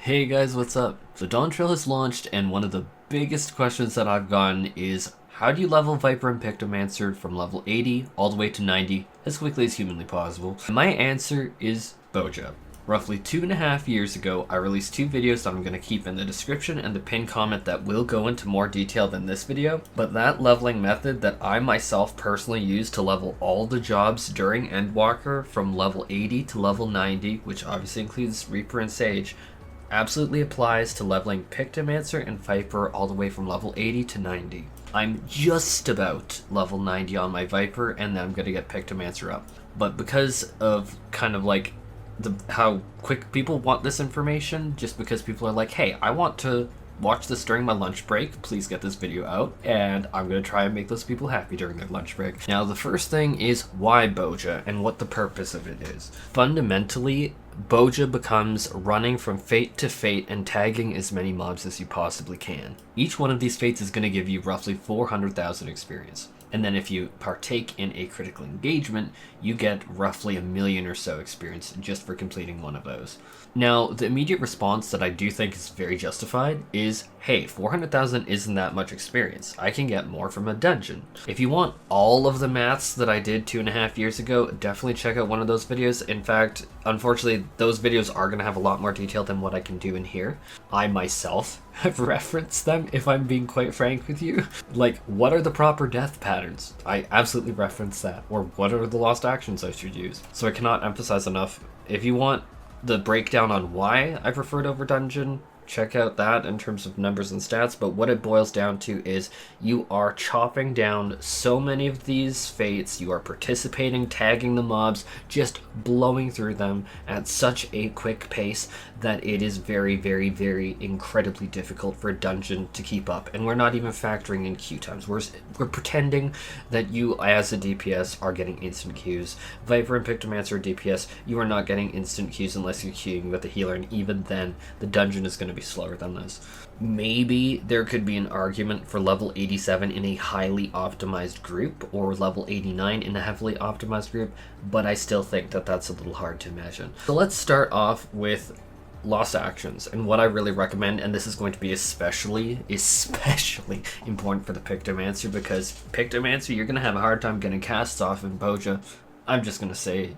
Hey guys, what's up? So Dawntrail has launched, and one of the biggest questions that I've gotten is, how do you level Viper and Pictomancer from level 80 all the way to 90 as quickly as humanly possible? And my answer is Bozja. Roughly 2.5 years ago, I released 2 videos that I'm going to keep in the description and the pinned comment that will go into more detail than this video. But that leveling method that I myself personally use to level all the jobs during Endwalker from level 80 to level 90, which obviously includes Reaper and Sage, absolutely applies to leveling Pictomancer and Viper all the way from level 80 to 90. I'm just about level 90 on my Viper, and then I'm going to get Pictomancer up. But because of kind of like how quick people want this information, just because people are like, hey, I want to watch this during my lunch break, please get this video out, and I'm going to try and make those people happy during their lunch break. Now, the first thing is why Bozja and what the purpose of it is. Fundamentally, Bozja becomes running from fate to fate and tagging as many mobs as you possibly can. Each one of these fates is going to give you roughly 400,000 experience. And then if you partake in a critical engagement, you get roughly 1 million or so experience just for completing one of those. Now, the immediate response that I do think is very justified is, hey, 400,000 isn't that much experience. I can get more from a dungeon. If you want all of the maths that I did 2.5 years ago, definitely check out one of those videos. In fact, unfortunately, those videos are going to have a lot more detail than what I can do in here. I myself have referenced them, if I'm being quite frank with you. Like, what are the proper death patterns? I absolutely reference that. Or what are the lost actions I should use? So I cannot emphasize enough. If you want the breakdown on why I preferred over dungeon, check out that in terms of numbers and stats, but what it boils down to is you are chopping down so many of these fates, you are participating, tagging the mobs, just blowing through them at such a quick pace that it is very, very, very incredibly difficult for a dungeon to keep up. And we're not even factoring in queue times. We're pretending that you, as a DPS, are getting instant queues. Viper and Pictomancer DPS, you are not getting instant queues unless you're queuing with the healer, and even then, the dungeon is going to be slower than this. Maybe there could be an argument for level 87 in a highly optimized group, or level 89 in a heavily optimized group, but I still think that that's a little hard to imagine. So let's start off with lost actions, and what I really recommend, and this is going to be especially important for the Pictomancer, because Pictomancer, you're going to have a hard time getting casts off in Bozja. I'm going to say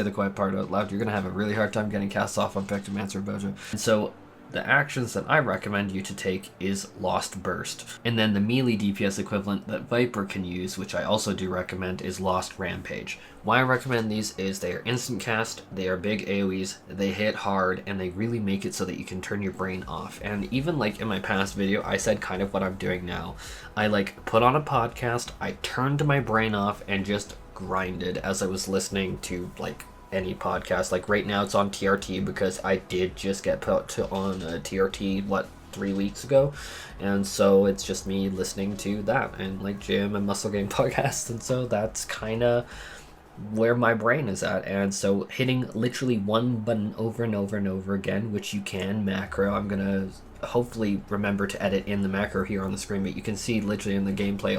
the quiet part out loud. You're going to have a really hard time getting casts off on Pictomancer and Bozja. And so the actions that I recommend you to take is Lost Burst. And then the melee DPS equivalent that Viper can use, which I also do recommend, is Lost Rampage. Why I recommend these is they are instant cast, they are big AoEs, they hit hard, and they really make it so that you can turn your brain off. And even like in my past video, I said kind of what I'm doing now. I like put on a podcast, I turned my brain off and just grinded as I was listening to like any podcast. Like right now it's on TRT because I did just get put on a TRT 3 weeks ago, and so it's just me listening to that and like gym and muscle game podcasts, and so that's kind of where my brain is at. And so hitting literally one button over and over and over again, which you can macro, I'm gonna hopefully remember to edit in the macro here on the screen, but you can see literally in the gameplay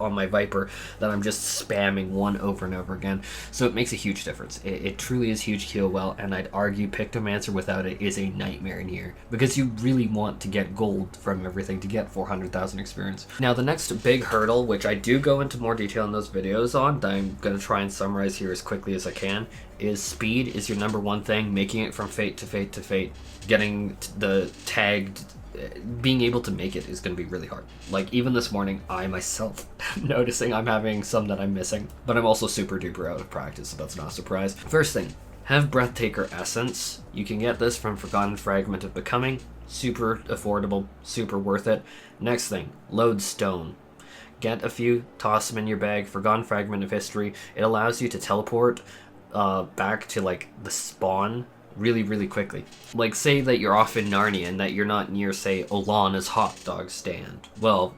on my Viper that I'm just spamming one over and over again. So it makes a huge difference. It truly is huge heal well, and I'd argue Pictomancer without it is a nightmare in here, because you really want to get gold from everything to get 400,000 experience. Now the next big hurdle, which I do go into more detail in those videos on, that I'm going to try and summarize here as quickly as I can, is speed is your number one thing. Making it from fate to fate to fate, getting the tagged, being able to make it is going to be really hard. Like even this morning, I myself noticing I'm having some that I'm missing, but I'm also super duper out of practice, so that's not a surprise. First thing, have Breathtaker Essence. You can get this from Forgotten Fragment of Becoming. Super affordable, super worth it. Next thing, Lodestone. Get a few, toss them in your bag. Forgotten Fragment of History. It allows you to teleport back to like the spawn really, really quickly. Like say that you're off in Narnia and that you're not near, say, Olana's hot dog stand. Well,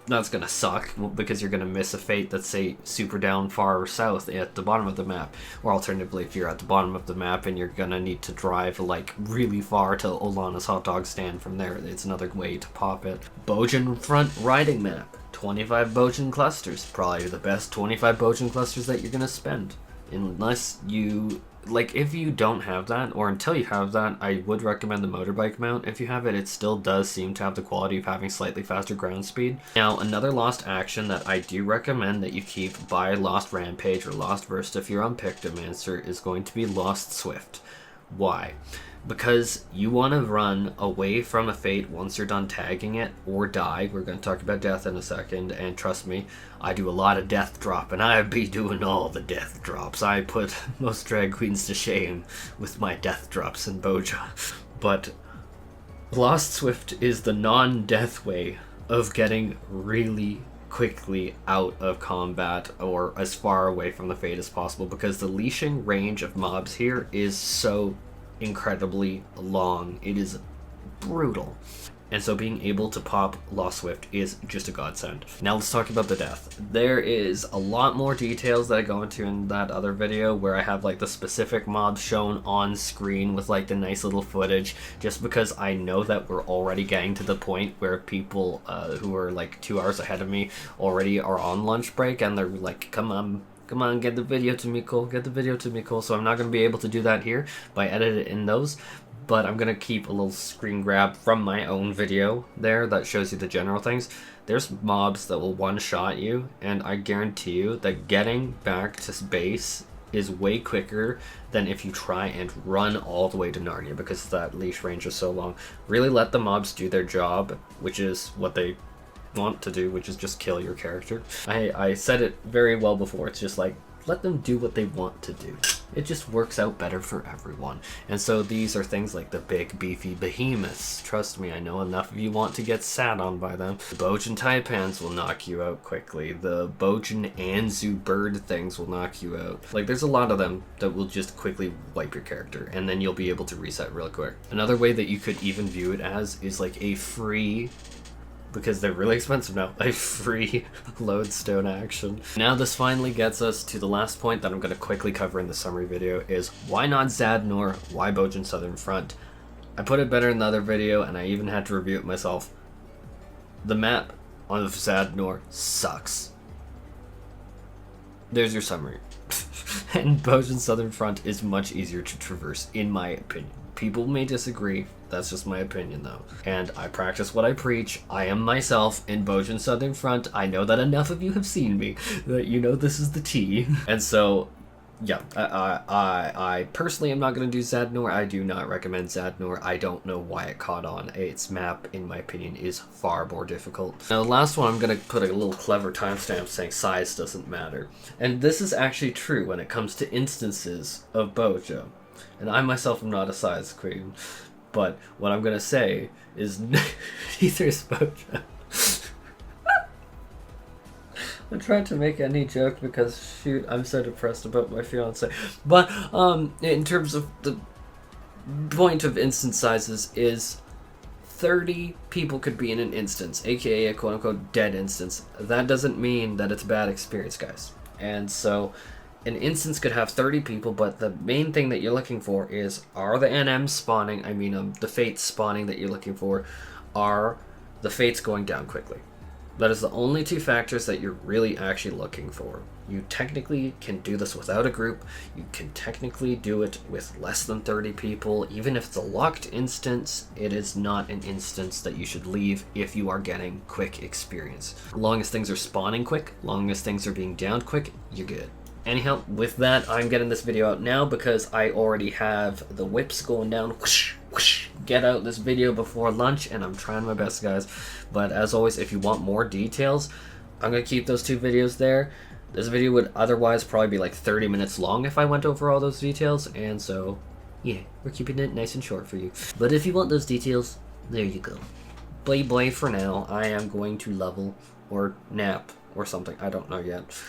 that's gonna suck because you're gonna miss a fate that's, say, super down far south at the bottom of the map. Or alternatively, if you're at the bottom of the map and you're gonna need to drive like really far to Olana's hot dog stand from there, it's another way to pop it. Bozjan front riding map. 25 Bozjan clusters. Probably the best 25 Bozjan clusters that you're gonna spend. Unless you like, if you don't have that, or until you have that, I would recommend the motorbike mount. If you have it, it still does seem to have the quality of having slightly faster ground speed. Now, another lost action that I do recommend that you keep by Lost Rampage or Lost Burst if you're on Pictomancer is going to be Lost Swift. Why? Because you want to run away from a fate once you're done tagging it, or die. We're going to talk about death in a second, and trust me, I do a lot of death drop, and I be doing all the death drops. I put most drag queens to shame with my death drops in Bozja. But Lost Swift is the non-death way of getting really quickly out of combat or as far away from the fate as possible, because the leashing range of mobs here is so incredibly long. It is brutal. And so being able to pop Lost Swift is just a godsend. Now let's talk about the death. There is a lot more details that I go into in that other video where I have like the specific mobs shown on screen with like the nice little footage, just because I know that we're already getting to the point where people who are like 2 hours ahead of me already are on lunch break, and they're like, come on, get the video to me, Cole. Get the video to me, Cole. So I'm not going to be able to do that here, but I edited in those. But I'm going to keep a little screen grab from my own video there that shows you the general things. There's mobs that will one-shot you, and I guarantee you that getting back to base is way quicker than if you try and run all the way to Narnia, because that leash range is so long. Really let the mobs do their job, which is what they want to do, which is just kill your character. I said it very well before. It's just like, let them do what they want to do. It just works out better for everyone. And so these are things like the big beefy behemoths. Trust me, I know enough of you want to get sat on by them. The Bozjan Taipans will knock you out quickly. The Bozjan Anzu bird things will knock you out. Like, there's a lot of them that will just quickly wipe your character, and then you'll be able to reset real quick. Another way that you could even view it as is like a free, because they're really expensive now, a free lodestone action. Now this finally gets us to the last point that I'm going to quickly cover in the summary video, is why not Zadnor, why Bozjan Southern Front? I put it better in the other video, and I even had to review it myself. The map on Zadnor sucks. There's your summary. And Bozjan Southern Front is much easier to traverse, in my opinion. People may disagree, that's just my opinion though. And I practice what I preach. I am myself in Bozjan Southern Front. I know that enough of you have seen me, that you know this is the tea. And so, yeah, I personally am not going to do Zadnor. I do not recommend Zadnor. I don't know why it caught on. Its map, in my opinion, is far more difficult. Now the last one, I'm going to put a little clever timestamp saying size doesn't matter. And this is actually true when it comes to instances of Bozja. And I myself am not a size queen, but what I'm gonna say is neither is Bozja. I'm trying to make any joke because, shoot, I'm so depressed about my fiance. But in terms of the point of instance sizes is 30 people could be in an instance, aka a quote-unquote dead instance. That doesn't mean that it's a bad experience, guys. And so an instance could have 30 people, but the main thing that you're looking for is, are the NMs spawning, the fates spawning that you're looking for, are the fates going down quickly? That is the only two factors that you're really actually looking for. You technically can do this without a group. You can technically do it with less than 30 people. Even if it's a locked instance, it is not an instance that you should leave if you are getting quick experience. As long as things are spawning quick, as long as things are being downed quick, you're good. Anyhow, with that, I'm getting this video out now because I already have the whips going down. Whoosh, whoosh, get out this video before lunch, and I'm trying my best, guys. But as always, if you want more details, I'm going to keep those two videos there. This video would otherwise probably be like 30 minutes long if I went over all those details, and so, yeah, we're keeping it nice and short for you. But if you want those details, there you go. Bye bye for now. I am going to level or nap or something. I don't know yet.